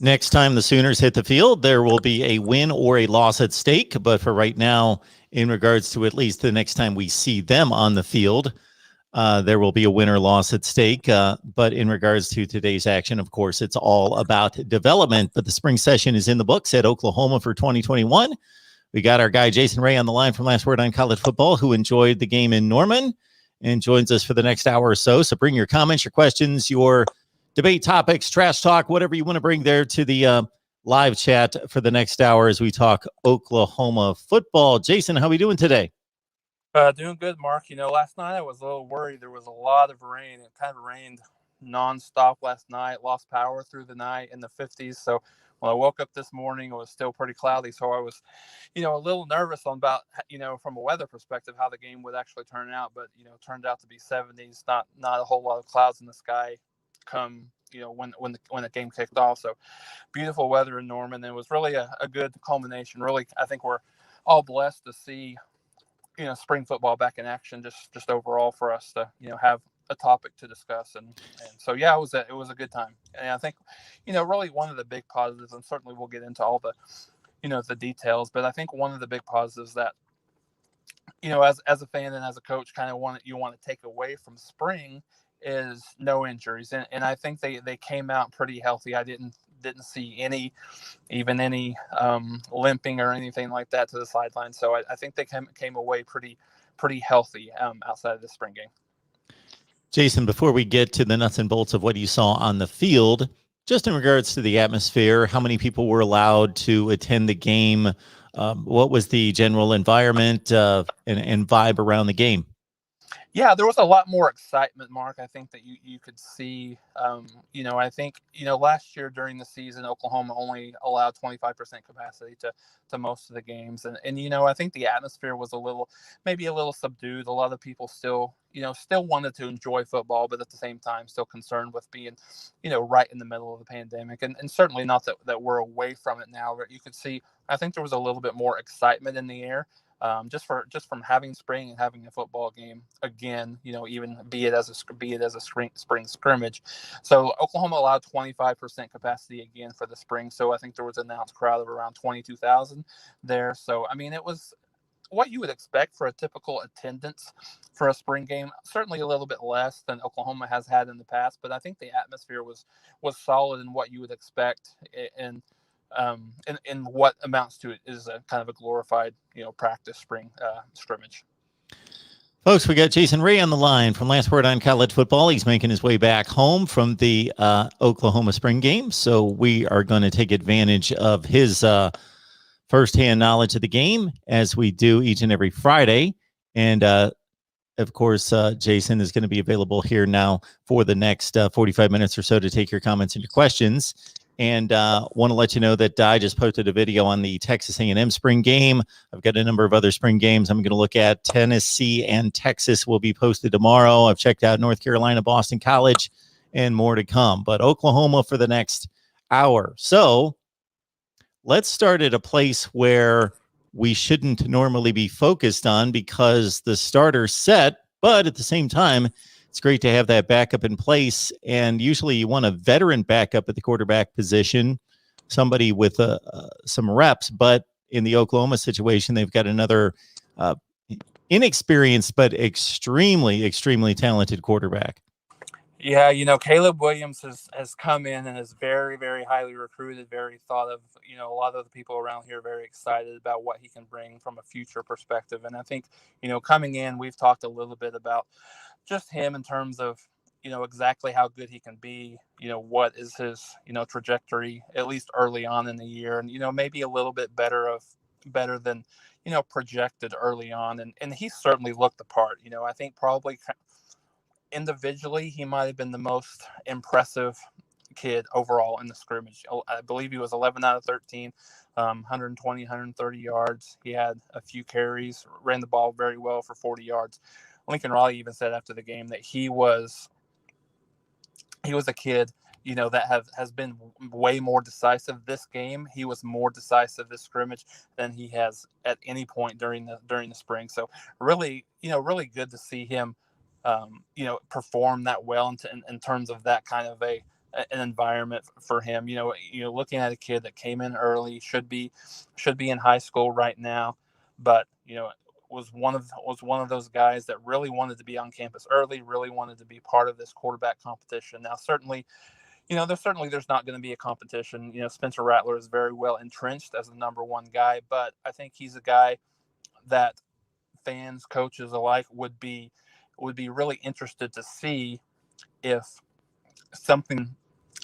Next time the Sooners hit the field, there will be a win or a loss at stake. But for right now, in regards to at least the next time we see them on the field, there will be a win or loss at stake. But in regards to today's action, of course, it's all about development. But the spring session is in the books at Oklahoma for 2021. We got our guy Jason Ray on the line from Last Word on College Football, who enjoyed the game in Norman and joins us for the next hour or so. So bring your comments, your questions, your debate topics, trash talk, whatever you want to bring there to the live chat for the next hour as we talk Oklahoma football. Jason, how are we doing today? Doing good, Mark. Last night I was a little worried. There was a lot of rain. It kind of rained nonstop last night, lost power through the night in the 50s. So when I woke up this morning, it was still pretty cloudy. So I was, a little nervous about, from a weather perspective, how the game would actually turn out. But, it turned out to be 70s, not a whole lot of clouds in the sky come when the game kicked off. So beautiful weather in Norman. It was really a good culmination. Really, I think we're all blessed to see spring football back in action, just overall for us to have a topic to discuss. And so yeah, it was a good time. And I think really one of the big positives, and certainly we'll get into all the the details, but I think one of the big positives that as a fan and as a coach kind of want to take away from spring is no injuries, and I think they came out pretty healthy. I didn't see any limping or anything like that to the sideline. So I think they came away pretty healthy outside of the spring game. Jason, before we get to the nuts and bolts of what you saw on the field, just in regards to the atmosphere, how many people were allowed to attend the game? What was the general environment and vibe around the game? Yeah, there was a lot more excitement, Mark. I think that you could see, I think, last year during the season, Oklahoma only allowed 25% capacity to most of the games. And I think the atmosphere was maybe a little subdued. A lot of people still wanted to enjoy football, but at the same time, still concerned with being, right in the middle of the pandemic. And certainly not that we're away from it now, but you could see, I think there was a little bit more excitement in the air. Just from having spring and having a football game again, even be it as a spring scrimmage. So Oklahoma allowed 25% capacity again for the spring. So I think there was an announced crowd of around 22,000 there. So I mean, it was what you would expect for a typical attendance for a spring game. Certainly a little bit less than Oklahoma has had in the past, but I think the atmosphere was solid in what you would expect. And what amounts to it is a kind of a glorified, practice spring scrimmage. Folks, we got Jason Ray on the line from Last Word on College Football. He's making his way back home from the Oklahoma spring game, so we are going to take advantage of his firsthand knowledge of the game, as we do each and every Friday. And of course, Jason is going to be available here now for the next 45 minutes or so to take your comments and your questions. And want to let you know that I just posted a video on the Texas A&M spring game. I've got a number of other spring games I'm going to look at. Tennessee and Texas will be posted tomorrow. I've checked out North Carolina, Boston College, and more to come. But Oklahoma for the next hour. So let's start at a place where we shouldn't normally be focused on, because the starter's set, but at the same time, it's great to have that backup in place. And usually you want a veteran backup at the quarterback position, somebody with some reps. But in the Oklahoma situation, they've got another inexperienced but extremely, extremely talented quarterback. Yeah, Caleb Williams has come in and is very, very highly recruited, very thought of. A lot of the people around here are very excited about what he can bring from a future perspective. And I think, coming in, we've talked a little bit about just him in terms of, exactly how good he can be, what is his, trajectory, at least early on in the year. And, maybe a little bit better than, projected early on. And he certainly looked the part. I think probably individually, he might have been the most impressive kid overall in the scrimmage. I believe he was 11 out of 13, 120, 130 yards. He had a few carries, ran the ball very well for 40 yards. Lincoln Riley even said after the game that he was a kid, that has been way more decisive this game. He was more decisive this scrimmage than he has at any point during the spring. So really, really good to see him, perform that well in terms of that kind of a an environment for him. Looking at a kid that came in early, should be in high school right now, but was one of those guys that really wanted to be on campus early, really wanted to be part of this quarterback competition. Now, certainly, there's not going to be a competition. Spencer Rattler is very well entrenched as the number one guy, but I think he's a guy that fans, coaches alike would be really interested to see if something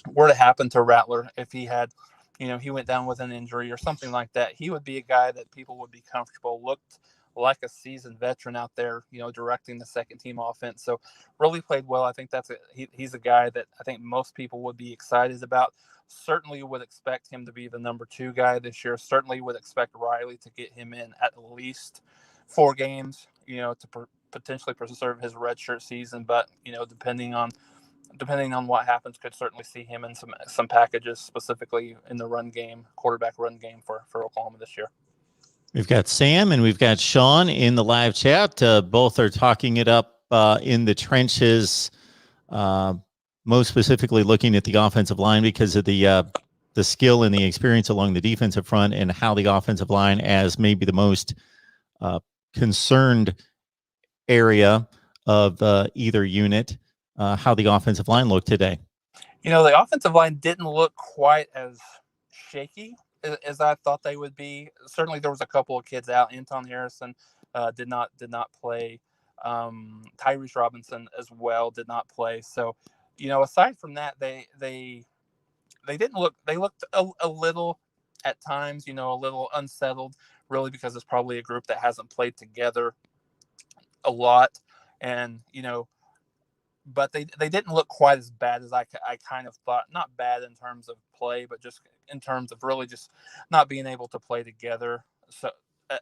were to happen to Rattler, if he had, he went down with an injury or something like that. He would be a guy that people would be comfortable, looked like a seasoned veteran out there, directing the second team offense. So really played well. I think he's a guy that I think most people would be excited about. Certainly would expect him to be the number 2 guy this year. Certainly would expect Riley to get him in at least 4 games, to potentially preserve his redshirt season. But, depending on what happens, could certainly see him in some packages, specifically in the run game, quarterback run game for Oklahoma this year. We've got Sam and we've got Sean in the live chat. Both are talking it up in the trenches, most specifically looking at the offensive line because of the skill and the experience along the defensive front, and how the offensive line, as maybe the most concerned area of either unit, how the offensive line looked today. The offensive line didn't look quite as shaky as I thought they would be. Certainly there was a couple of kids out. Anton Harrison did not play. Tyrese Robinson as well did not play. So, aside from that, they didn't look, they looked a little at times, a little unsettled, really, because it's probably a group that hasn't played together a lot. And, but they didn't look quite as bad as I kind of thought. Not bad in terms of play, but just in terms of really just not being able to play together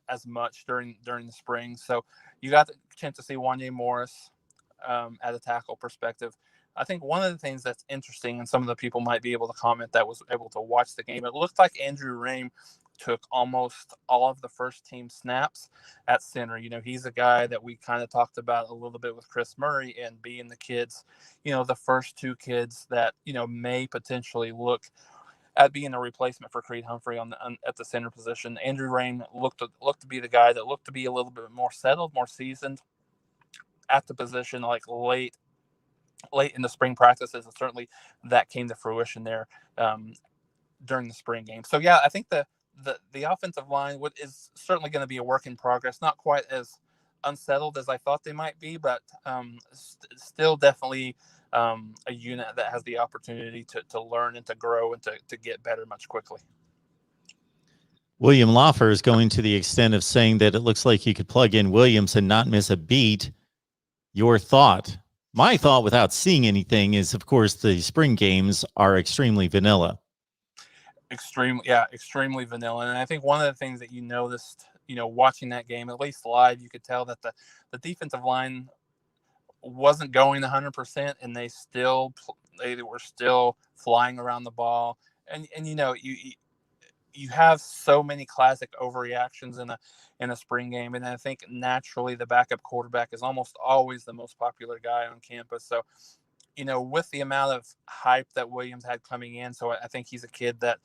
as much during the spring. So you got the chance to see Wanye Morris at a tackle perspective. I think one of the things that's interesting, and some of the people might be able to comment that was able to watch the game, it looked like Andrew Rame took almost all of the first team snaps at center. He's a guy that we kind of talked about a little bit with Chris Murray, and being the kids, the first 2 kids that, may potentially look at being a replacement for Creed Humphrey at the center position. Andrew Rame looked to be the guy that looked to be a little bit more settled, more seasoned at the position, like late in the spring practices, and certainly that came to fruition there during the spring game. So yeah, I think the offensive line is certainly going to be a work in progress. Not quite as unsettled as I thought they might be, but still definitely a unit that has the opportunity to learn and to grow and to get better much quickly. William Loffer is going to the extent of saying that it looks like you could plug in Williams and not miss a beat. Your thought? My thought, without seeing anything, is, of course, the spring games are extremely vanilla. Extremely vanilla. And I think one of the things that you noticed, watching that game, at least live, you could tell that the defensive line wasn't going 100%, and they were still flying around the ball. And you have so many classic overreactions in a spring game, and I think naturally the backup quarterback is almost always the most popular guy on campus. So, with the amount of hype that Williams had coming in, so I think he's a kid that,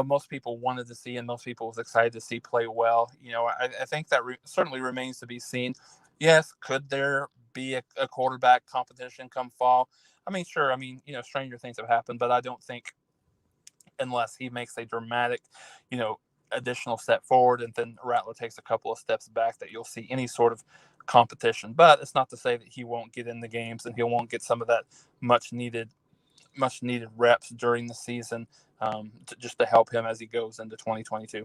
most people wanted to see and most people was excited to see play well. I think that certainly remains to be seen. Yes, could there be a quarterback competition come fall? I mean, sure. Stranger things have happened, but I don't think, unless he makes a dramatic, additional step forward and then Rattler takes a couple of steps back, that you'll see any sort of competition. But it's not to say that he won't get in the games and he won't get some of that much needed reps during the season, just to help him as he goes into 2022.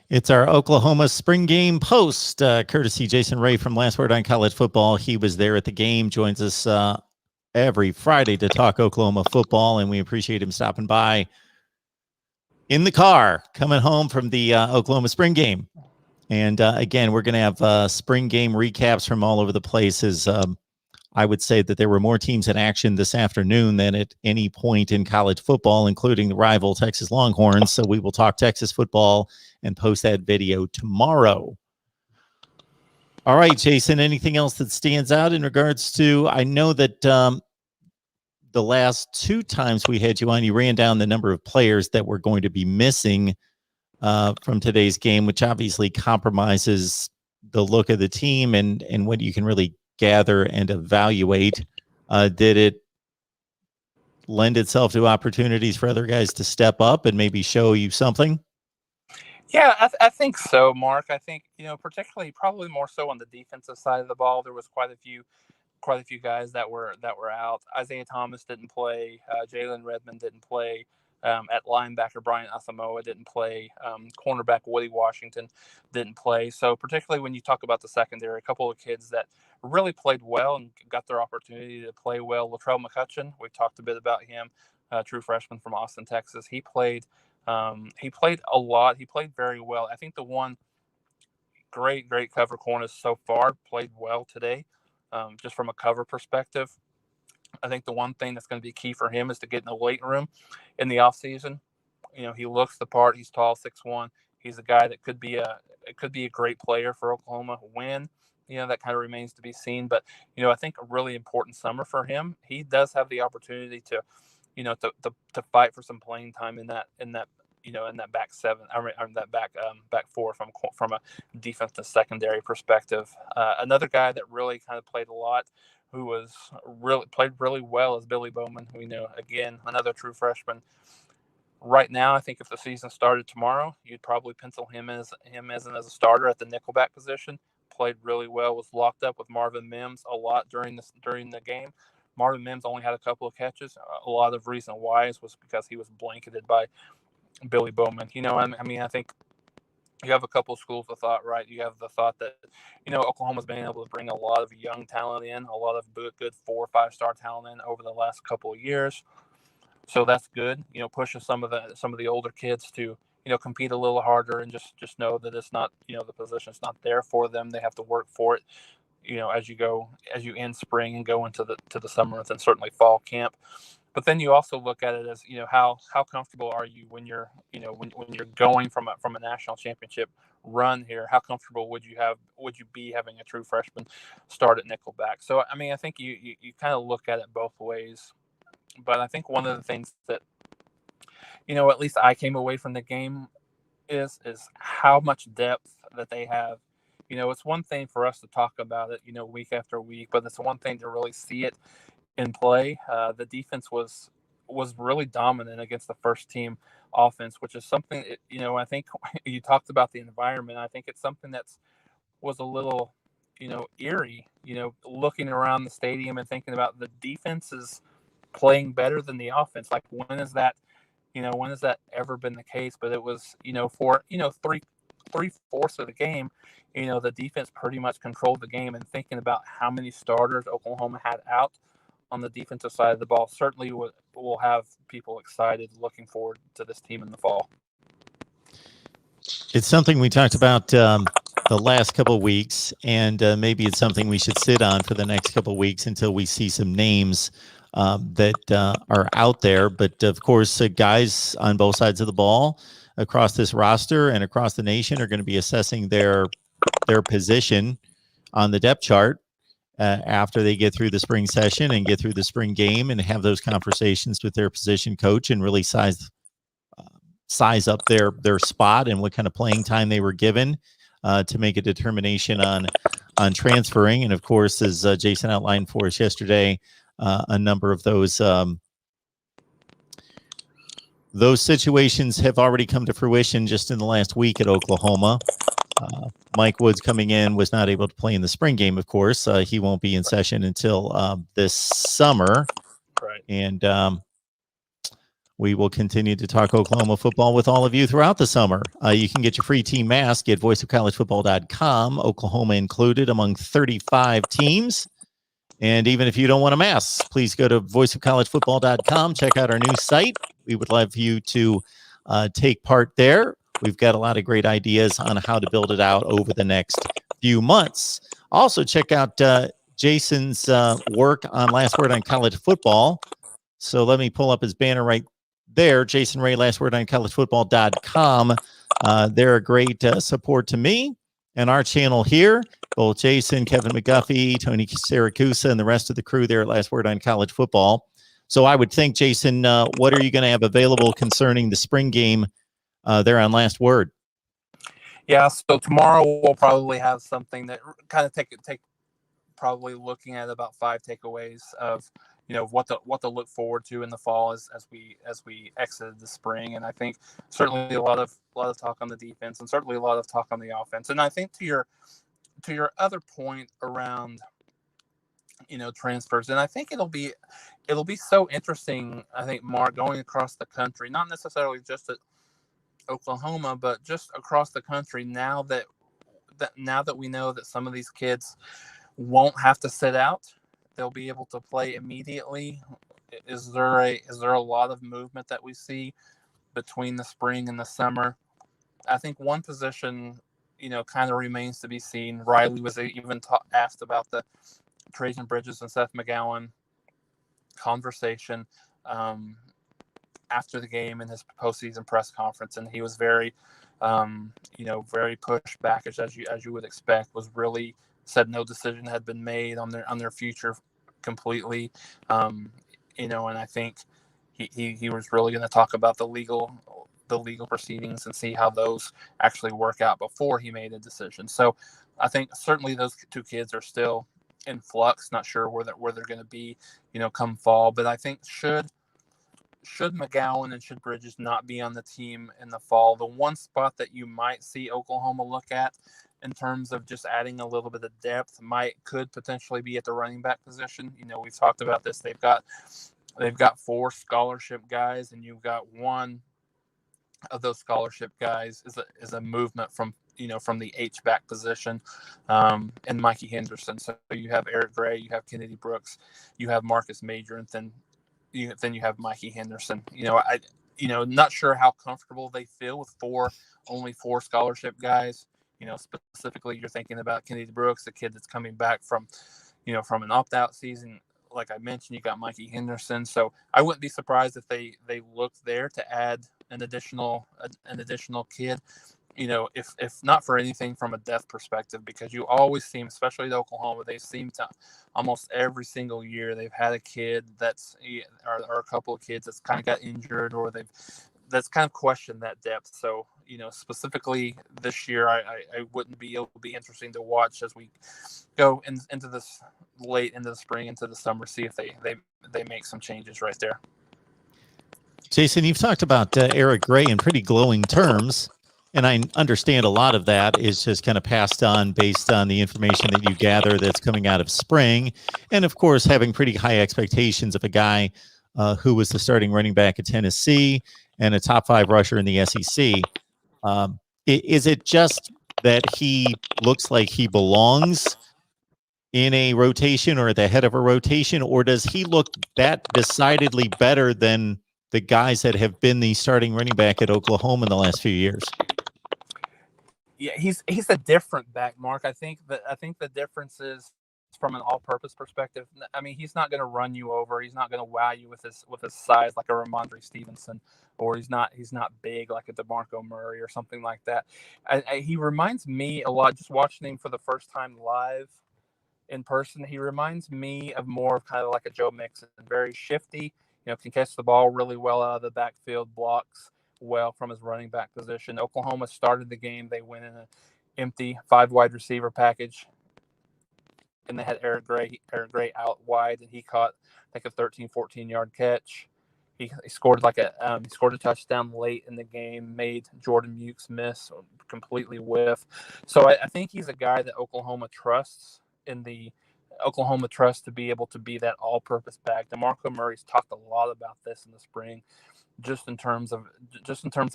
It's our Oklahoma spring game post, courtesy Jason Ray from Last Word on College Football. He was there at the game, joins us every Friday to talk Oklahoma football, and we appreciate him stopping by in the car coming home from the Oklahoma spring game. And again, we're going to have spring game recaps from all over the place. I would say that there were more teams in action this afternoon than at any point in college football, including the rival Texas Longhorns. So we will talk Texas football and post that video tomorrow. All right, Jason, anything else that stands out in regards to, I know that the last two times we had you on, you ran down the number of players that were going to be missing from today's game, which obviously compromises the look of the team and what you can really gather and evaluate. Did it lend itself to opportunities for other guys to step up and maybe show you something? Yeah, I think so, Mark. I think, particularly probably more so on the defensive side of the ball, there was quite a few guys that were out. Isaiah Thomas didn't play. Jalen Redmond didn't play. At linebacker, Brian Asamoah didn't play. Cornerback Woody Washington didn't play. So particularly when you talk about the secondary, a couple of kids that really played well and got their opportunity to play well. Latrell McCutcheon, we talked a bit about him, true freshman from Austin, Texas. He played a lot. He played very well. I think the one great cover corner so far played well today, just from a cover perspective. I think the one thing that's going to be key for him is to get in the weight room in the offseason. He looks the part. He's tall, 6'1". He's a guy that could be a great player for Oklahoma. When, that kind of remains to be seen. But, I think a really important summer for him. He does have the opportunity to, to fight for some playing time in that back seven, that back four from a defensive secondary perspective. Another guy that really kind of played a lot, who played really well, is Billy Bowman. Again, another true freshman. Right now, I think if the season started tomorrow, you'd probably pencil him as a starter at the nickelback position. Played really well. Was locked up with Marvin Mims a lot during the game. Marvin Mims only had a couple of catches. A lot of reason why was because he was blanketed by Billy Bowman. I think you have a couple of schools of thought, right? You have the thought that, Oklahoma's been able to bring a lot of young talent in, a lot of good 4 or 5 star talent in over the last couple of years. So that's good. Pushes some of the older kids to, compete a little harder and just know that it's not, the position's not there for them. They have to work for it, as you end spring and go into the summer and then certainly fall camp. But then you also look at it as, how comfortable are you when you're, when you're going from a national championship run here? How comfortable would you be having a true freshman start at nickelback? So, I think you kind of look at it both ways. But I think one of the things that, at least I came away from the game is how much depth that they have. It's one thing for us to talk about it, week after week, but it's one thing to really see it in play. The defense was really dominant against the first team offense, which is something, I think you talked about the environment. I think it's something was a little, eerie, looking around the stadium and thinking about the defense is playing better than the offense. Like, when has that ever been the case? But it was, for, 3/4 of the game, the defense pretty much controlled the game. And thinking about how many starters Oklahoma had out on the defensive side of the ball certainly will have people excited, looking forward to this team in the fall. It's something we talked about the last couple of weeks, and maybe it's something we should sit on for the next couple of weeks until we see some names that are out there. But of course, guys on both sides of the ball across this roster and across the nation are going to be assessing their position on the depth chart after they get through the spring session and get through the spring game and have those conversations with their position coach and really size up their spot and what kind of playing time they were given to make a determination on transferring. And of course, as Jason outlined for us yesterday, a number of those situations have already come to fruition just in the last week at Oklahoma. Mike Woods coming in was not able to play in the spring game, of course. He won't be in session until this summer. Right. And we will continue to talk Oklahoma football with all of you throughout the summer. You can get your free team mask at voiceofcollegefootball.com, Oklahoma included among 35 teams. And even if you don't want a mask, please go to voiceofcollegefootball.com. Check out our new site. We would love you to take part there. We've got a lot of great ideas on how to build it out over the next few months. Also, check out Jason's work on Last Word on College Football. So let me pull up his banner right there. Jason Ray, lastwordoncollegefootball.com. They're a great support to me and our channel here. Both Jason, Kevin McGuffey, Tony Siracusa, and the rest of the crew there at Last Word on College Football. So I would think, Jason, what are you going to have available concerning the spring game there on Last Word? Yeah, so tomorrow we'll probably have something that kind of take probably looking at about 5 takeaways of what to look forward to in the fall as we exited the spring. And I think certainly a lot of talk on the defense, and certainly a lot of talk on the offense. And I think to your other point around transfers, and I think it'll be so interesting, I think, Mark, going across the country, not necessarily just at Oklahoma, but just across the country, now that we know that some of these kids won't have to sit out, they'll be able to play immediately. Is there a lot of movement that we see between the spring and the summer? I think one position, kind of remains to be seen. Riley was even asked about the Trajan Bridges and Seth McGowan conversation after the game in his postseason press conference, and he was very, very pushed back, as you would expect. Was really said no decision had been made on their future completely, and I think he was really going to talk about the legal proceedings and see how those actually work out before he made a decision. So I think certainly those 2 kids are still in flux, not sure where they're going to be, come fall. But I think should McGowan and should Bridges not be on the team in the fall, the one spot that you might see Oklahoma look at in terms of just adding a little bit of depth could potentially be at the running back position. We've talked about this. They've got 4 scholarship guys, and you've got one of those scholarship guys is a movement from the H-back position, and Mikey Henderson. So you have Eric Gray, you have Kennedy Brooks, you have Marcus Major, and then you have Mikey Henderson. Not sure how comfortable they feel with only four scholarship guys. Specifically, you're thinking about Kennedy Brooks, the kid that's coming back from an opt-out season. Like I mentioned, you got Mikey Henderson. So I wouldn't be surprised if they look there to add an additional kid. If not for anything from a depth perspective, because you always seem, especially at Oklahoma, they seem to almost every single year they've had a kid or a couple of kids that's kind of got injured, or that's kind of questioned that depth. So, specifically this year, I wouldn't be, it'll be interesting to watch as we go into this late into the spring, into the summer, see if they make some changes right there. Jason, you've talked about Eric Gray in pretty glowing terms, and I understand a lot of that is just kind of passed on based on the information that you gather that's coming out of spring. And of course, having pretty high expectations of a guy who was the starting running back at Tennessee and a top 5 rusher in the SEC. Is it just that he looks like he belongs in a rotation or at the head of a rotation, or does he look that decidedly better than the guys that have been the starting running back at Oklahoma in the last few years? Yeah, he's a different back, Mark. I think the difference is from an all-purpose perspective. I mean, he's not going to run you over. He's not going to wow you with his size like a Ramondre Stevenson, or he's not big like a DeMarco Murray or something like that. He reminds me a lot, just watching him for the first time live in person. He reminds me of more of kind of like a Joe Mixon, very shifty. Can catch the ball really well out of the backfield, blocks well from his running back position. Oklahoma started the game. They went in an empty 5 wide receiver package, and they had Eric Gray out wide, and he caught like a 13-14 yard catch. He scored a touchdown late in the game, made Jordan Mukes miss, completely whiff. So I think he's a guy that Oklahoma trusts to be able to be that all-purpose back. DeMarco Murray's talked a lot about this in the spring, just in terms of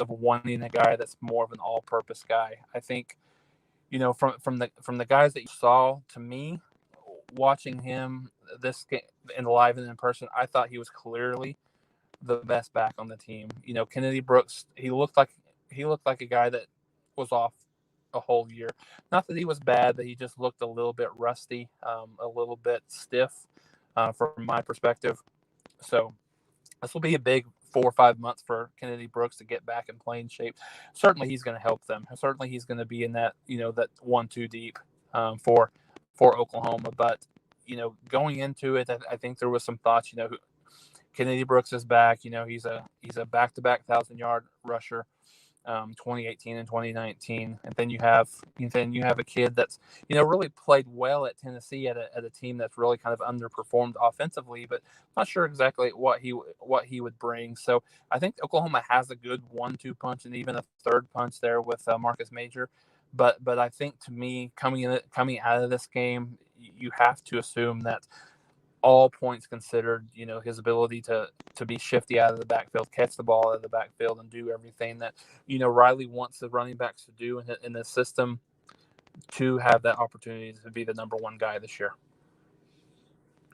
wanting a guy that's more of an all-purpose guy. I think, from the guys that you saw, to me, watching him this game in live and in person, I thought he was clearly the best back on the team. Kennedy Brooks, he looked like a guy that was off a whole year. Not that he was bad, but he just looked a little bit rusty, a little bit stiff from my perspective. So this will be a big 4 or 5 months for Kennedy Brooks to get back in playing shape. Certainly he's going to help them. Certainly he's going to be in that, that 1-2 deep for Oklahoma. But, going into it, I think there was some thoughts, Kennedy Brooks is back. He's a back-to-back 1,000-yard rusher. 2018 and 2019, and then you have a kid that's really played well at Tennessee at a team that's really kind of underperformed offensively, but not sure exactly what he would bring. So I think Oklahoma has a good 1-2 punch and even a third punch there with Marcus Major, but I think to me coming out of this game, you have to assume that all points considered, his ability to be shifty out of the backfield, catch the ball out of the backfield, and do everything that, Riley wants the running backs to do in the system to have that opportunity to be the number one guy this year.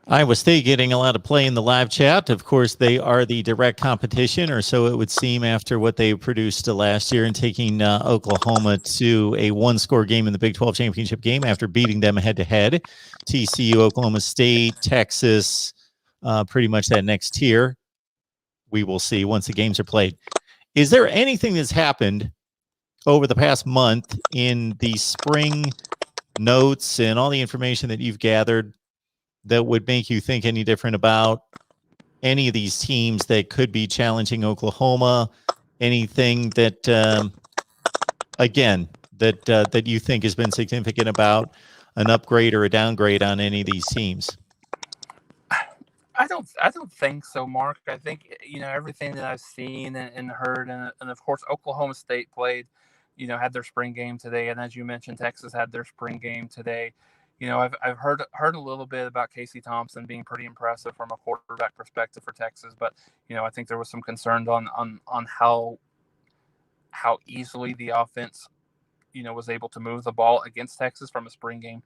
Iowa State getting a lot of play in the live chat. Of course, they are the direct competition, or so it would seem after what they produced last year and taking Oklahoma to a one-score game in the Big 12 championship game after beating them head-to-head. TCU, Oklahoma State, Texas, pretty much that next tier. We will see once the games are played. Is there anything that's happened over the past month in the spring notes and all the information that you've gathered that would make you think any different about any of these teams that could be challenging Oklahoma? Anything that, that you think has been significant about an upgrade or a downgrade on any of these teams? I don't think so, Mark. I think everything that I've seen and heard, and of course Oklahoma State played, had their spring game today, and as you mentioned, Texas had their spring game today. I've heard a little bit about Casey Thompson being pretty impressive from a quarterback perspective for Texas, but I think there was some concern on how easily the offense was able to move the ball against Texas from a spring game,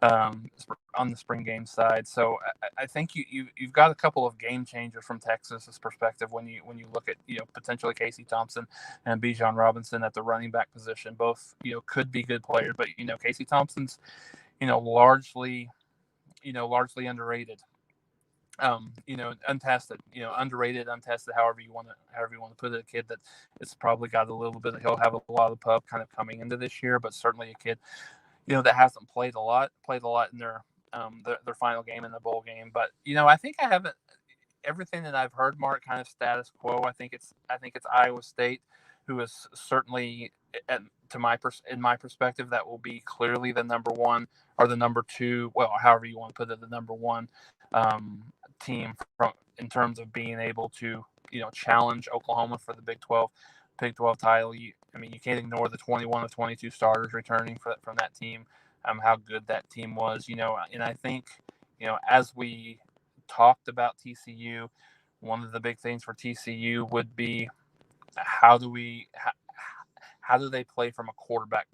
on the spring game side. So I think you've got a couple of game changers from Texas's perspective when you look at potentially Casey Thompson and Bijan Robinson at the running back position. Both could be good players, but Casey Thompson's largely underrated. Untested, underrated, untested, however you want to put it. A kid that it's probably got a little bit. He'll have a lot of pub kind of coming into this year, but certainly a kid, that hasn't played a lot in their final game in the bowl game. But I think I haven't everything that I've heard, Mark, kind of status quo. I think it's Iowa State, who is certainly, in my perspective, that will be clearly the number one or the number two. Well, however you want to put it, the number one team in terms of being able to challenge Oklahoma for the Big 12 title. You can't ignore the 21 of 22 starters returning from that team. How good that team was. And I think as we talked about TCU, one of the big things for TCU would be how do they play from a quarterback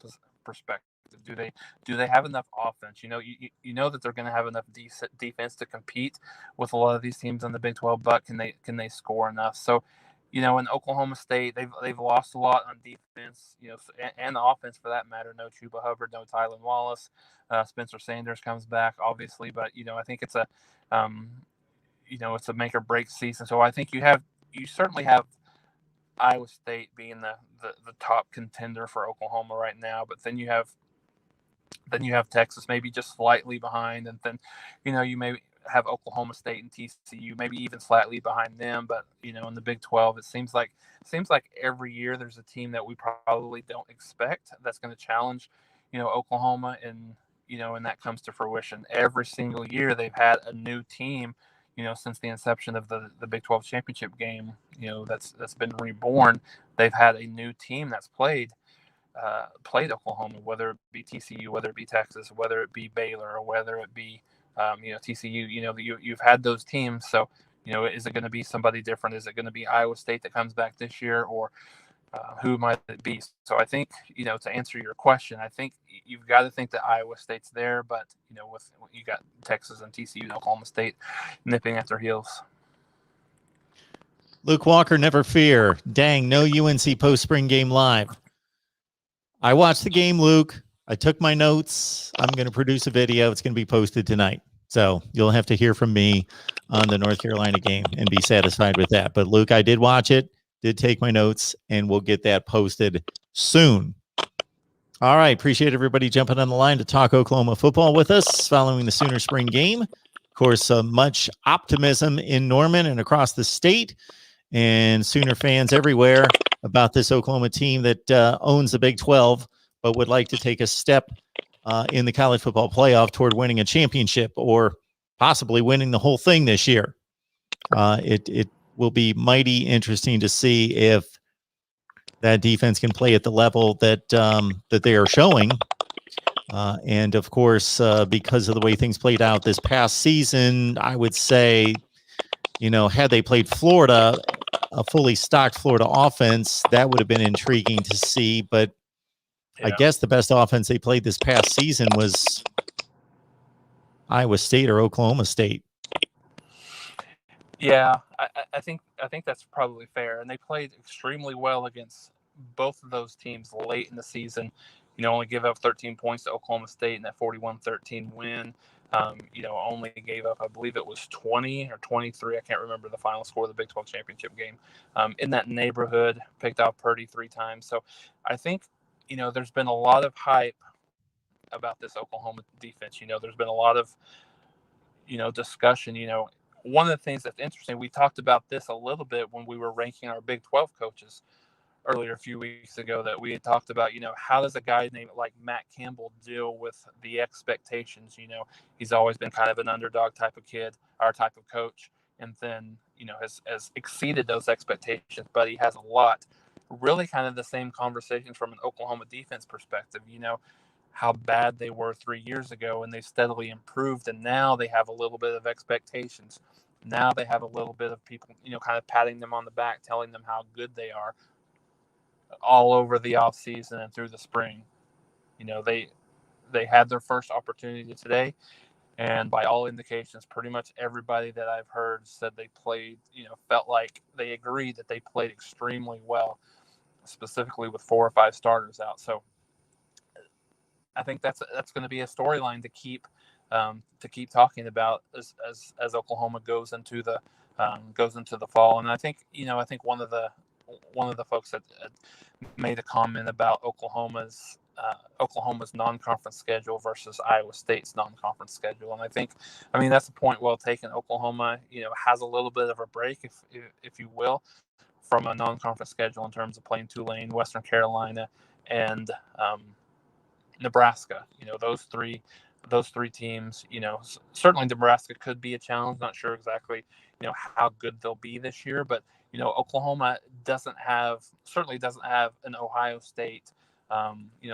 perspective? Do they have enough offense? You know that they're going to have enough defense to compete with a lot of these teams in the Big 12, but can they score enough? So, in Oklahoma State, they've lost a lot on defense, and offense for that matter. No Chuba Hubbard, no Tylan Wallace, Spencer Sanders comes back, obviously, but I think it's a make or break season. So I think you certainly have Iowa State being the top contender for Oklahoma right now, but then you have Texas maybe just slightly behind, and then you may have Oklahoma State and TCU maybe even slightly behind them. But in the Big 12, it seems like every year there's a team that we probably don't expect that's going to challenge Oklahoma, and and that comes to fruition every single year. They've had a new team since the inception of the Big 12 championship game, that's been reborn. They've had a new team that's played Oklahoma, whether it be TCU, whether it be Texas, whether it be Baylor, or whether it be TCU. You've had those teams. So is it going to be somebody different? Is it going to be Iowa State that comes back this year, or who might it be? So I think to answer your question, I think you've got to think that Iowa State's there, but with you got Texas and TCU and Oklahoma State nipping at their heels. Luke Walker, never fear. Dang, no UNC post-spring game live. I watched the game, Luke. I took my notes. I'm going to produce a video. It's going to be posted tonight. So you'll have to hear from me on the North Carolina game and be satisfied with that. But, Luke, I did watch it, did take my notes, and we'll get that posted soon. All right. Appreciate everybody jumping on the line to talk Oklahoma football with us following the Sooner spring game. Of course, much optimism in Norman and across the state, and Sooner fans everywhere about this Oklahoma team that owns the Big 12, but would like to take a step in the college football playoff toward winning a championship or possibly winning the whole thing this year. It will be mighty interesting to see if that defense can play at the level that that they are showing. And of course, because of the way things played out this past season, I would say, had they played Florida, a fully stocked Florida offense, that would have been intriguing to see. But I guess the best offense they played this past season was Iowa State or Oklahoma State. Yeah, I think that's probably fair. And they played extremely well against both of those teams late in the season. Only give up 13 points to Oklahoma State in that 41-13 win. Only gave up, I believe it was 20 or 23. I can't remember the final score of the Big 12 championship game. In that neighborhood, picked out Purdy 3 times. So I think, there's been a lot of hype about this Oklahoma defense. There's been a lot of, discussion. One of the things that's interesting, we talked about this a little bit when we were ranking our Big 12 coaches earlier a few weeks ago, that we had talked about, how does a guy named like Matt Campbell deal with the expectations? He's always been kind of an underdog type of kid, our type of coach, and then, has exceeded those expectations, but he has a lot, really kind of the same conversations from an Oklahoma defense perspective, how bad they were 3 years ago, and they steadily improved. And now they have a little bit of expectations. Now they have a little bit of people, kind of patting them on the back, telling them how good they are, all over the off season and through the spring. They had their first opportunity today, and by all indications, pretty much everybody that I've heard said they played, felt like they agreed that they played extremely well, specifically with 4 or 5 starters out. So I think that's going to be a storyline to keep talking about as Oklahoma goes into the fall. And I think one of the folks that made a comment about Oklahoma's non-conference schedule versus Iowa State's non-conference schedule, and I mean that's a point well taken. Oklahoma, has a little bit of a break, if you will, from a non-conference schedule in terms of playing Tulane, Western Carolina, and Nebraska. Those three teams. Certainly Nebraska could be a challenge. Not sure exactly, how good they'll be this year, but Oklahoma certainly doesn't have an Ohio State.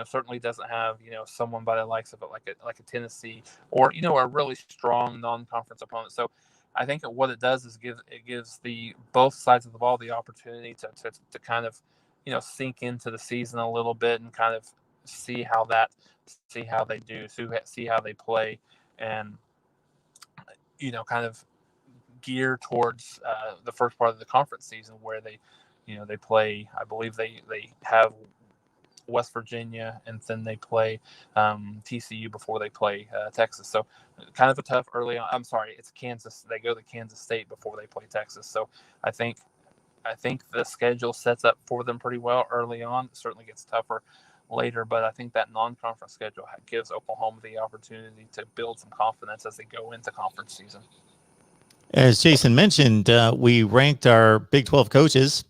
Certainly doesn't have someone by the likes of it like a Tennessee, or a really strong non-conference opponent. So I think what it does is gives the both sides of the ball the opportunity to kind of sink into the season a little bit and kind of see how they do, see how they play, and kind of gear towards the first part of the conference season, where they play. I believe they have West Virginia, and then they play TCU before they play Texas. So kind of a tough early on. I'm sorry, it's Kansas. They go to Kansas State before they play Texas. So I think the schedule sets up for them pretty well early on. It certainly gets tougher later, but I think that non-conference schedule gives Oklahoma the opportunity to build some confidence as they go into conference season. As Jason mentioned, we ranked our Big 12 coaches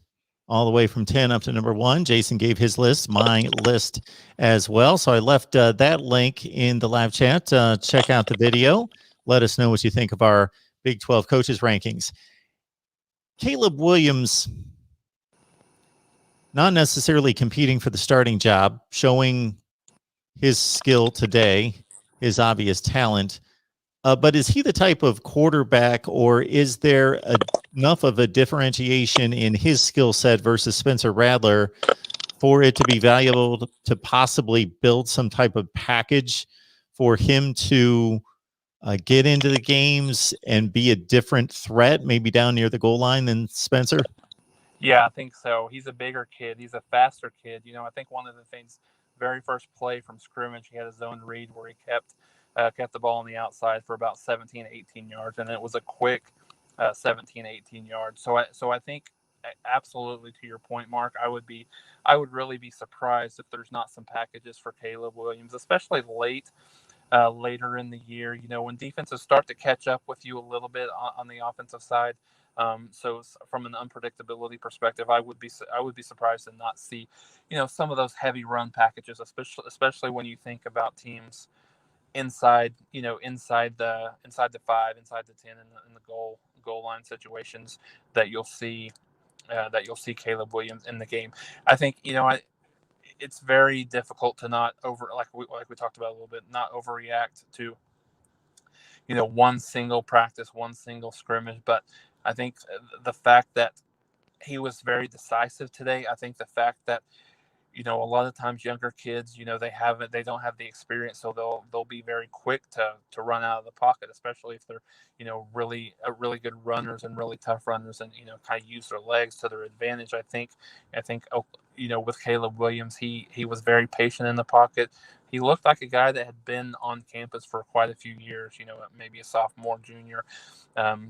all the way from 10 up to number 1. Jason gave his list, my list as well. So I left that link in the live chat. Check out the video. Let us know what you think of our Big 12 coaches rankings. Caleb Williams, not necessarily competing for the starting job, showing his skill today, his obvious talent. But is he the type of quarterback, or is there enough of a differentiation in his skill set versus Spencer Rattler for it to be valuable to possibly build some type of package for him to get into the games and be a different threat, maybe down near the goal line than Spencer? Yeah, I think so. He's a bigger kid. He's a faster kid. I think one of the things, very first play from scrimmage, he had a zone read where he kept the ball on the outside for about 17, 18 yards, and it was a quick 17, 18 yards. So I think absolutely, to your point, Mark, I would really be surprised if there's not some packages for Caleb Williams, especially late. later in the year. When defenses start to catch up with you a little bit on the offensive side. So from an unpredictability perspective, I would be surprised to not see, some of those heavy run packages, especially when you think about teams inside the 5, inside the 10, in the goal line situations that you'll see Caleb Williams in the game. I think it's very difficult to not like we talked about a little bit, not overreact to one single practice, one single scrimmage. But I think the fact that he was very decisive today, I think the fact that a lot of times younger kids, they don't have the experience, so they'll be very quick to run out of the pocket, especially if they're, really good runners and really tough runners, and kind of use their legs to their advantage. I think with Caleb Williams, he was very patient in the pocket. He looked like a guy that had been on campus for quite a few years, maybe a sophomore, junior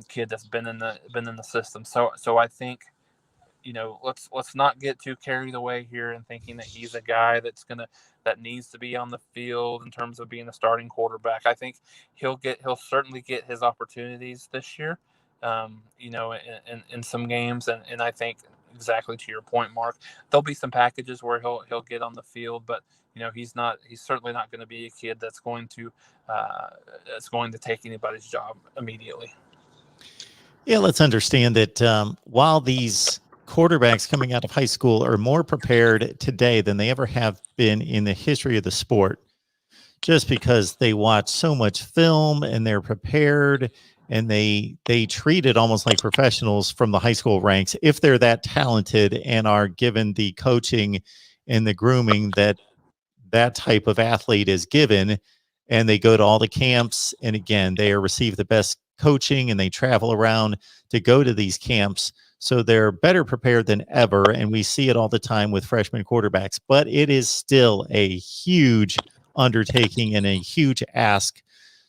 kid that's been in the system. So I think let's not get too carried away here and thinking that he's a guy that needs to be on the field in terms of being a starting quarterback. I think he'll certainly get his opportunities this year, in some games, and I think exactly to your point, Mark, there'll be some packages where he'll get on the field, but he's certainly not going to be a kid that's going to take anybody's job immediately. Yeah, let's understand that while these quarterbacks coming out of high school are more prepared today than they ever have been in the history of the sport, just because they watch so much film and they're prepared and they treat it almost like professionals from the high school ranks, if they're that talented and are given the coaching and the grooming that type of athlete is given, and they go to all the camps, and again they receive the best coaching and they travel around to go to these camps, so they're better prepared than ever. And we see it all the time with freshman quarterbacks, but it is still a huge undertaking and a huge ask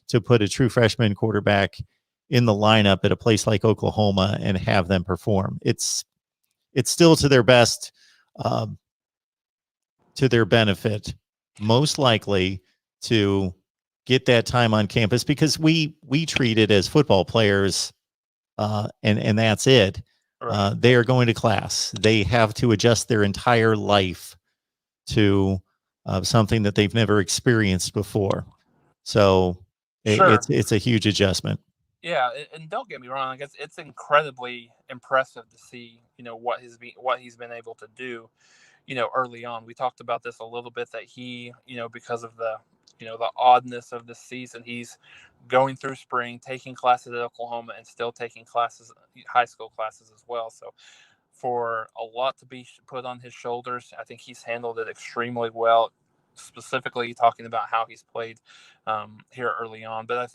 to put a true freshman quarterback in the lineup at a place like Oklahoma and have them perform. It's still to their best, to their benefit, most likely, to get that time on campus, because we treat it as football players, and that's it. Right. They are going to class. They have to adjust their entire life to something that they've never experienced before. So Sure. it's a huge adjustment. Yeah, and don't get me wrong. I guess it's incredibly impressive to see, what he's been able to do, early on. We talked about this a little bit, that he, because of the oddness of this season, he's going through spring, taking classes at Oklahoma, and still taking classes, high school classes as well. So for a lot to be put on his shoulders, I think he's handled it extremely well. Specifically, talking about how he's played here early on, but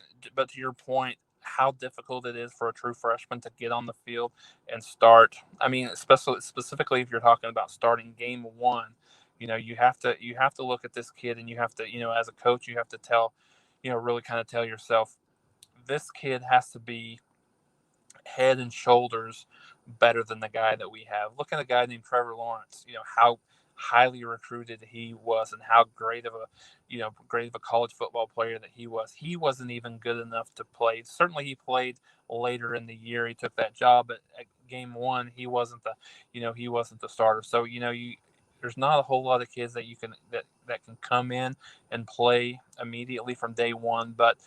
to your point, how difficult it is for a true freshman to get on the field and start. I mean, specifically if you're talking about starting game one, you have to look at this kid, and you have to, as a coach, you have to really kind of tell yourself, this kid has to be head and shoulders better than the guy that we have. Look at a guy named Trevor Lawrence. How highly recruited he was, and how great of a college football player that he was. He wasn't even good enough to play. Certainly, he played later in the year. He took that job, but at game one, he wasn't the starter. So there's not a whole lot of kids that can come in and play immediately from day one. But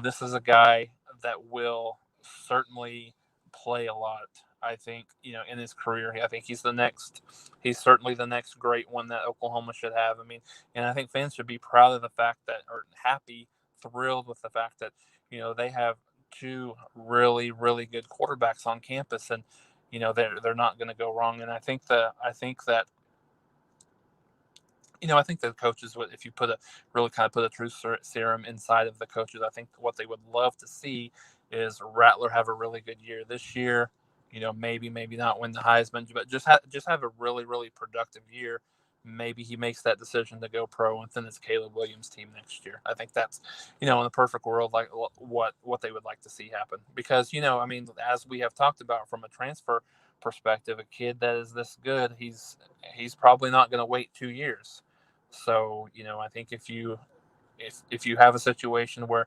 this is a guy that will certainly play a lot. I think, in his career, I think he's certainly the next great one that Oklahoma should have. I mean, and I think fans should be proud of the fact that, or happy, thrilled with the fact that, they have two really, really good quarterbacks on campus, and, they're not going to go wrong. And I think that, I think the coaches would, if you really kind of put a truth serum inside of the coaches, I think what they would love to see is Rattler have a really good year this year. Maybe not win the Heisman, but just have a really, really productive year. Maybe he makes that decision to go pro, and then it's Caleb Williams' team next year. I think that's, in the perfect world, like what they would like to see happen. Because, I mean, as we have talked about from a transfer perspective, a kid that is this good, he's probably not going to wait 2 years. So, I think if if you have a situation where,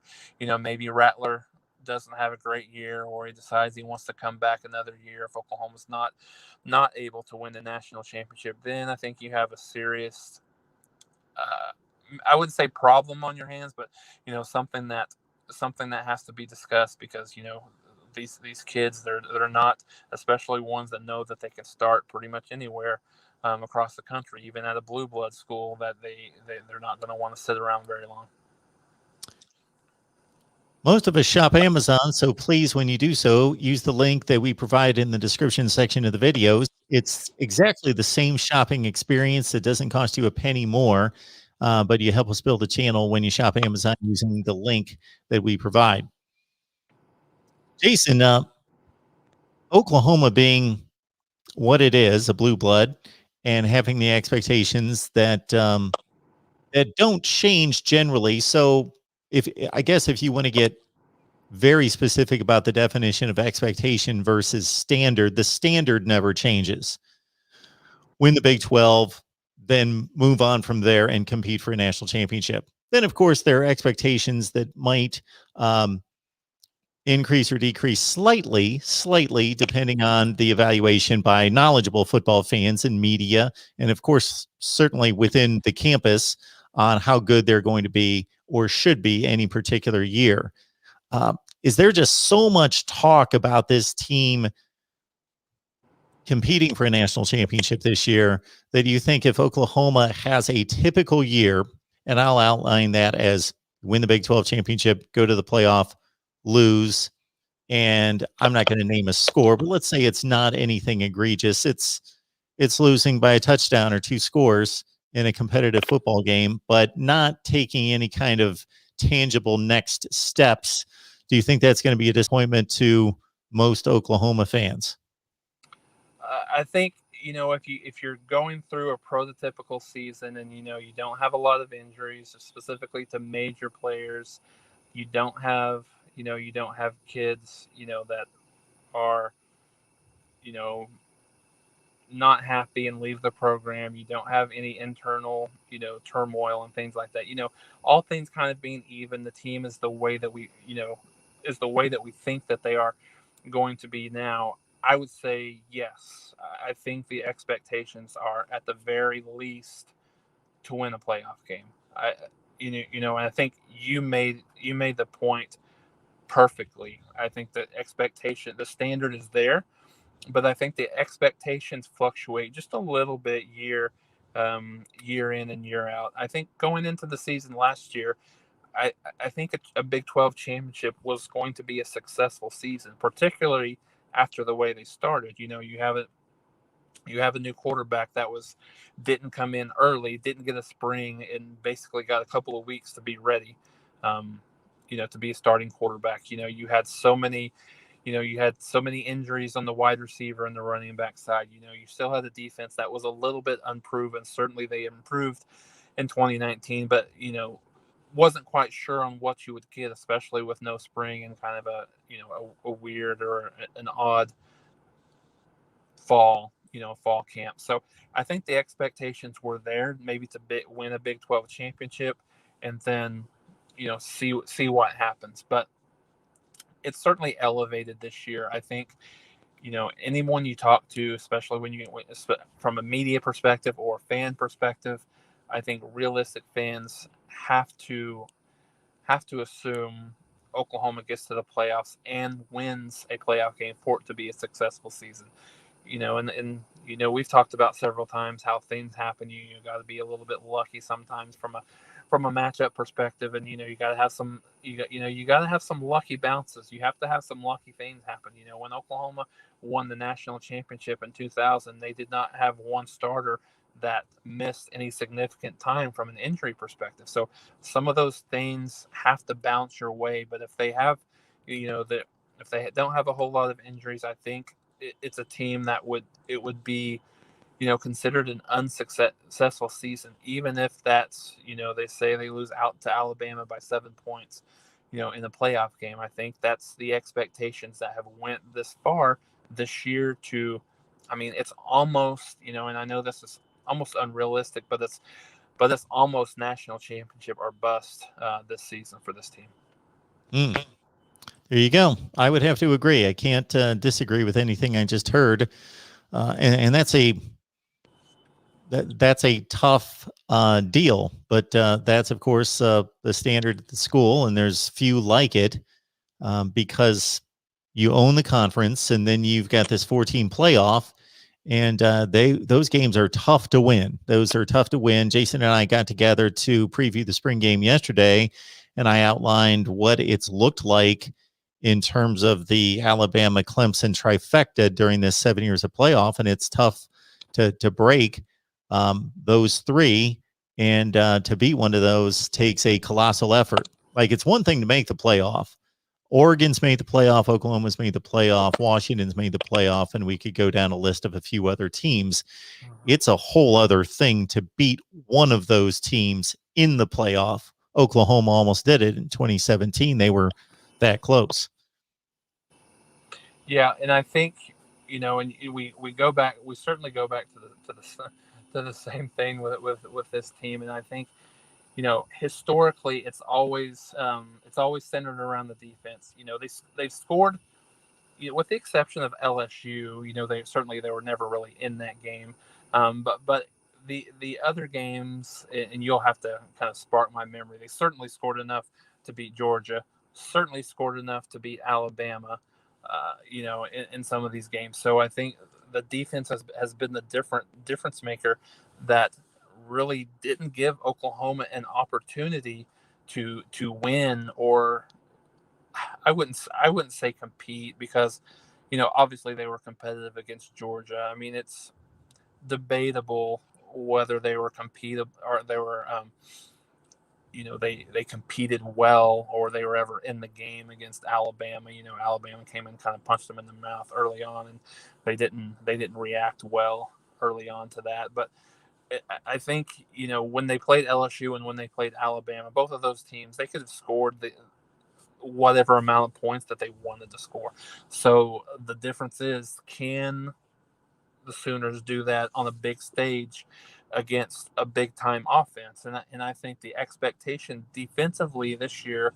maybe Rattler doesn't have a great year, or he decides he wants to come back another year, if Oklahoma's not able to win the national championship, then I think you have a serious, I wouldn't say problem on your hands, but something that has to be discussed, because these kids, they're not, especially ones that know that they can start pretty much anywhere across the country, even at a blue blood school, that they're not going to want to sit around very long. Most of us shop Amazon, so please, when you do so, use the link that we provide in the description section of the videos. It's exactly the same shopping experience. It doesn't cost you a penny more, but you help us build a channel when you shop Amazon using the link that we provide. Jason, Oklahoma being what it is, a blue blood, and having the expectations that that don't change generally. So, if you want to get very specific about the definition of expectation versus standard, the standard never changes. Win the Big 12, then move on from there and compete for a national championship. Then, of course, there are expectations that might increase or decrease slightly, depending on the evaluation by knowledgeable football fans and media, and of course, certainly within the campus, on how good they're going to be or should be any particular year. Is there just so much talk about this team competing for a national championship this year that you think if Oklahoma has a typical year, and I'll outline that as win the Big 12 championship, go to the playoff, lose, and I'm not going to name a score, but let's say it's not anything egregious. It's losing by a touchdown or 2 scores in a competitive football game, but not taking any kind of tangible next steps. Do you think that's going to be a disappointment to most Oklahoma fans? I think, if you're going through a prototypical season, and you don't have a lot of injuries, specifically to major players, you don't have kids that are not happy and leave the program. You don't have any internal turmoil and things like that. All things kind of being even, the team is the way that we think that they are going to be now. I would say yes. I think the expectations are, at the very least, to win a playoff game. And I think you made the point perfectly. I think the standard is there, but I think the expectations fluctuate just a little bit year in and year out. I think going into the season last year, I think a Big 12 championship was going to be a successful season, particularly after the way they started. You have a new quarterback that didn't come in early, didn't get a spring, and basically got a couple of weeks to be ready, to be a starting quarterback. You had so many injuries on the wide receiver and the running back side. You still had a defense that was a little bit unproven. Certainly they improved in 2019, but wasn't quite sure on what you would get, especially with no spring and kind of a weird or an odd fall camp. So I think the expectations were there, maybe to win a Big 12 championship, and then see what happens. But it's certainly elevated this year. I think anyone you talk to, especially when you get from a media perspective or fan perspective, I think realistic fans have to assume Oklahoma gets to the playoffs and wins a playoff game for it to be a successful season. And we've talked about several times how things happen. You got to be a little bit lucky sometimes from a matchup perspective, and you got to have some you got to have some lucky bounces. You have to have some lucky things happen. When Oklahoma won the national championship in 2000, they did not have one starter that missed any significant time from an injury perspective. So some of those things have to bounce your way. But if they have, if they don't have a whole lot of injuries, I think it's a team that would be considered an unsuccessful season, even if that's they say they lose out to Alabama by 7 points in a playoff game. I think that's the expectations that have went this far this year. It's almost and I know this is almost unrealistic, but but it's almost national championship or bust this season for this team. There you go. I would have to agree. I can't disagree with anything I just heard, and that's a tough deal. But that's of course the standard at the school, and there's few like it because you own the conference, and then you've got this 14 playoff. And those games are tough to win. Those are tough to win. Jason and I got together to preview the spring game yesterday, and I outlined what it's looked like in terms of the Alabama Clemson trifecta during this 7 years of playoff, and it's tough to break those three, and to beat one of those takes a colossal effort. Like, it's one thing to make the playoff. Oregon's made the playoff, Oklahoma's made the playoff, Washington's made the playoff, and we could go down a list of a few other teams. It's a whole other thing to beat one of those teams in the playoff. Oklahoma almost did it in 2017. They were that close. Yeah, and I think, and we go back. We certainly go back to the same thing with this team, and I think, historically, it's always centered around the defense. They've scored, with the exception of LSU. They were never really in that game, but the other games, and you'll have to kind of spark my memory. They certainly scored enough to beat Georgia. Certainly scored enough to beat Alabama. In some of these games. So I think the defense has been the difference maker that really didn't give Oklahoma an opportunity to win, or I wouldn't say compete, because obviously they were competitive against Georgia. I mean, it's debatable whether they were competitive or they were they competed well, or they were ever in the game against Alabama. Alabama came and kind of punched them in the mouth early on, and they didn't react well early on to that. But I think, when they played LSU and when they played Alabama, both of those teams, they could have scored whatever amount of points that they wanted to score. So the difference is, can the Sooners do that on a big stage against a big time offense? And I think the expectation defensively this year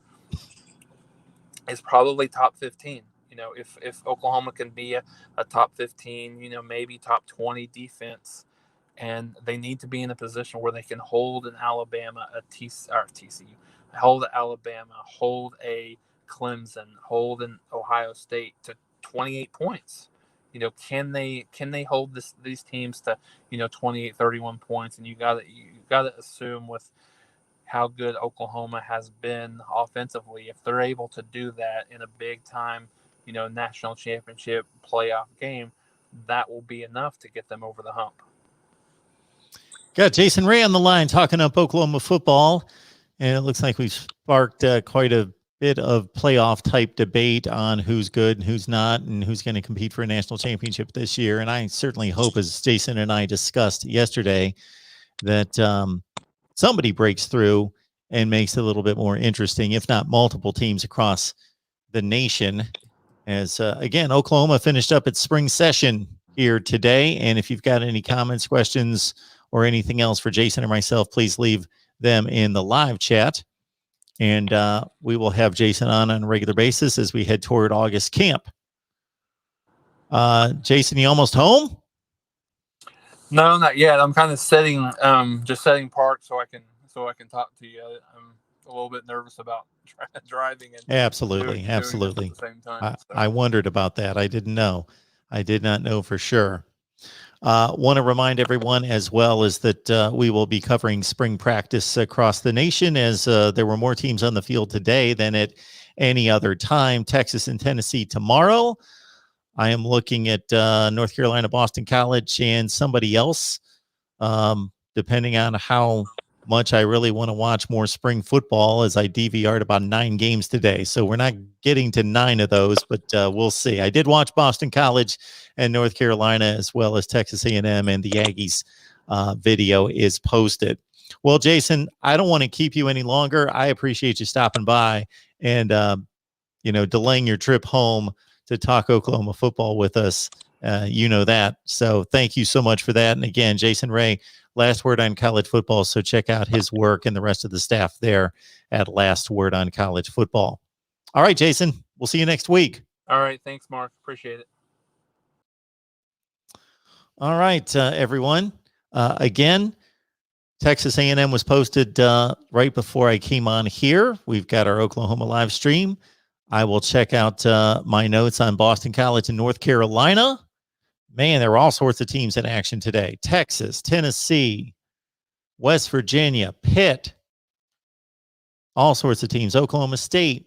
is probably top 15. If Oklahoma can be a top 15, maybe top 20 defense, and they need to be in a position where they can hold an Alabama, TCU, hold Alabama, hold a Clemson, hold an Ohio State to 28 points. Can they hold these teams to 28, 31 points? And you got to assume, with how good Oklahoma has been offensively, if they're able to do that in a big time national championship playoff game, that will be enough to get them over the hump. Got Jason Ray on the line talking up Oklahoma football, and it looks like we've sparked quite a bit of playoff type debate on who's good and who's not, and who's going to compete for a national championship this year. And I certainly hope, as Jason and I discussed yesterday, that somebody breaks through and makes it a little bit more interesting, if not multiple teams across the nation. As again, Oklahoma finished up its spring session here today. And if you've got any comments, questions, or anything else for Jason or myself, please leave them in the live chat. And we will have Jason on a regular basis as we head toward August camp. Jason, you almost home? No, not yet. I'm kind of setting park so I can talk to you. I'm a little bit nervous about driving and absolutely. Doing at the same time, I wondered about that. I didn't know. I did not know for sure. Want to remind everyone as well is that we will be covering spring practice across the nation, as there were more teams on the field today than at any other time. Texas and Tennessee tomorrow. I am looking at North Carolina, Boston College, and somebody else, depending on how much I really want to watch more spring football, as I DVR'd about 9 games today. So we're not getting to 9 of those, but we'll see. I did watch Boston College and North Carolina, as well as Texas A&M, and the Aggies video is posted. Well, Jason, I don't want to keep you any longer. I appreciate you stopping by and, delaying your trip home to talk Oklahoma football with us. You know that. So thank you so much for that. And again, Jason Ray, Last Word on College Football. So check out his work and the rest of the staff there at Last Word on College Football. All right, Jason, we'll see you next week. All right. Thanks, Mark. Appreciate it. All right, everyone. Again, Texas A&M was posted right before I came on here. We've got our Oklahoma live stream. I will check out my notes on Boston College and North Carolina. Man, there were all sorts of teams in action today. Texas, Tennessee, West Virginia, Pitt, all sorts of teams. Oklahoma State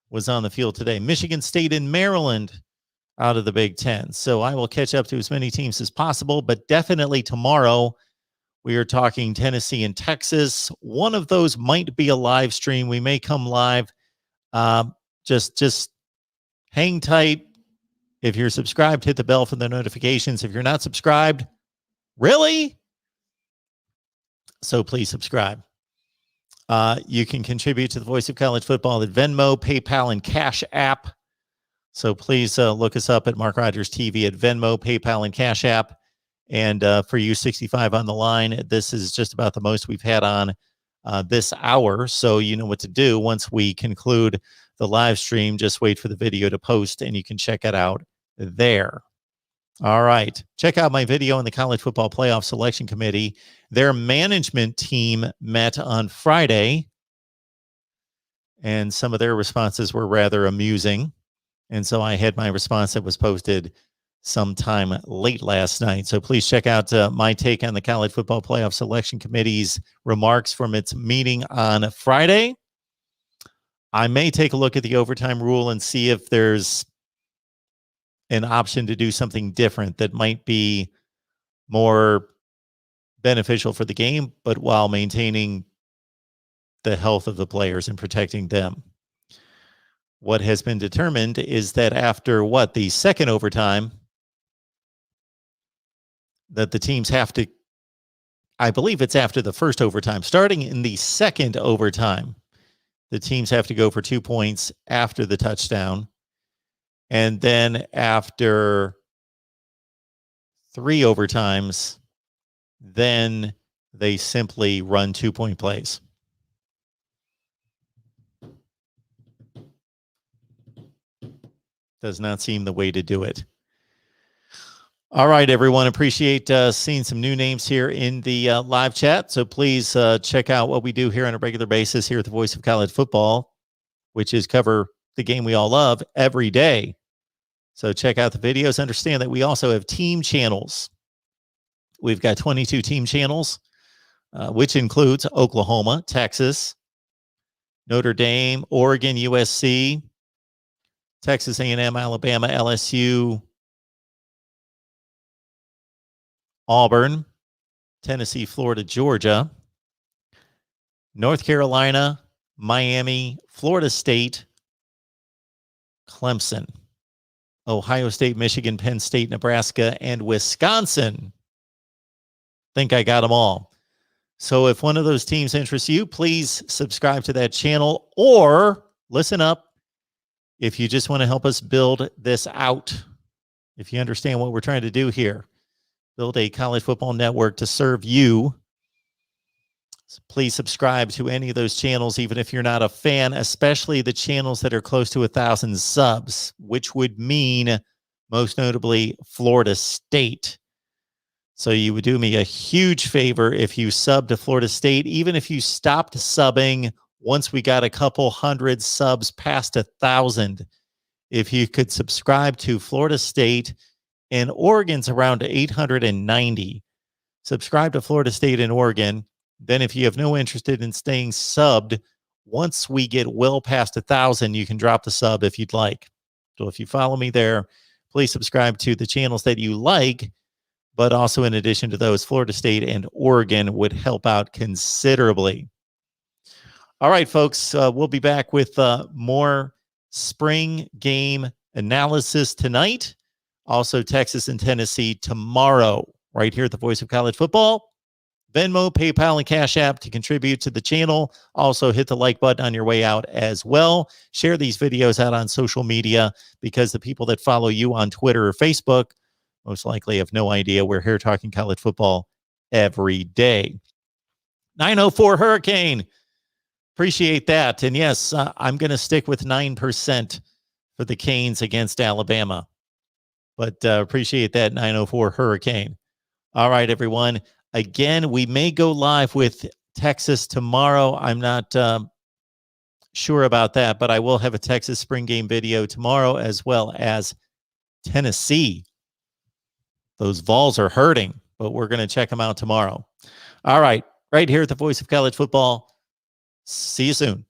was on the field today. Michigan State and Maryland out of the Big Ten. So I will catch up to as many teams as possible, but definitely tomorrow we are talking Tennessee and Texas. One of those might be a live stream. We may come live. Just hang tight. If you're subscribed, hit the bell for the notifications. If you're not subscribed, really? So please subscribe. You can contribute to the Voice of College Football at Venmo, PayPal, and Cash App. So please look us up at MarkRogersTV at Venmo, PayPal, and Cash App. And for you 65 on the line, this is just about the most we've had on this hour. So you know what to do. Once we conclude the live stream, just wait for the video to post and you can check it out there. All right. Check out my video on the College Football Playoff Selection Committee. Their management team met on Friday, and some of their responses were rather amusing. And so I had my response that was posted sometime late last night. So please check out my take on the College Football Playoff Selection Committee's remarks from its meeting on Friday. I may take a look at the overtime rule and see if there's an option to do something different that might be more beneficial for the game, but while maintaining the health of the players and protecting them. What has been determined is that after the second overtime, that the teams have to, I believe it's after the first overtime, starting in the second overtime, the teams have to go for 2 points after the touchdown. And then after 3 overtimes, then they simply run 2-point plays. Does not seem the way to do it. All right, everyone. Appreciate seeing some new names here in the live chat. So please check out what we do here on a regular basis here at the Voice of College Football, which is cover the game we all love every day. So check out the videos. Understand that we also have team channels. We've got 22 team channels, which includes Oklahoma, Texas, Notre Dame, Oregon, USC, Texas A&M, Alabama, LSU, Auburn, Tennessee, Florida, Georgia, North Carolina, Miami, Florida State, Clemson, Ohio State, Michigan, Penn State, Nebraska, and Wisconsin. Think I got them all. So if one of those teams interests you, please subscribe to that channel or listen up if you just want to help us build this out. If you understand what we're trying to do here, build a college football network to serve you. So please subscribe to any of those channels, even if you're not a fan, especially the channels that are close to 1,000 subs, which would mean most notably Florida State. So you would do me a huge favor if you sub to Florida State, even if you stopped subbing once we got a couple hundred subs past 1,000. If you could subscribe to Florida State, and Oregon's around 890. Subscribe to Florida State and Oregon. Then if you have no interest in staying subbed, once we get well past 1,000, you can drop the sub if you'd like. So if you follow me there, please subscribe to the channels that you like, but also in addition to those, Florida State and Oregon would help out considerably. All right, folks, we'll be back with more spring game analysis tonight. Also, Texas and Tennessee tomorrow, right here at the Voice of College Football. Venmo, PayPal, and Cash App to contribute to the channel. Also, hit the like button on your way out as well. Share these videos out on social media because the people that follow you on Twitter or Facebook most likely have no idea we're here talking college football every day. 904 Hurricane. Appreciate that. And yes, I'm going to stick with 9% for the Canes against Alabama. But appreciate that, 904 Hurricane. All right, everyone. Again, we may go live with Texas tomorrow. I'm not sure about that, but I will have a Texas spring game video tomorrow, as well as Tennessee. Those Vols are hurting, but we're going to check them out tomorrow. All right, right here at the Voice of College Football. See you soon.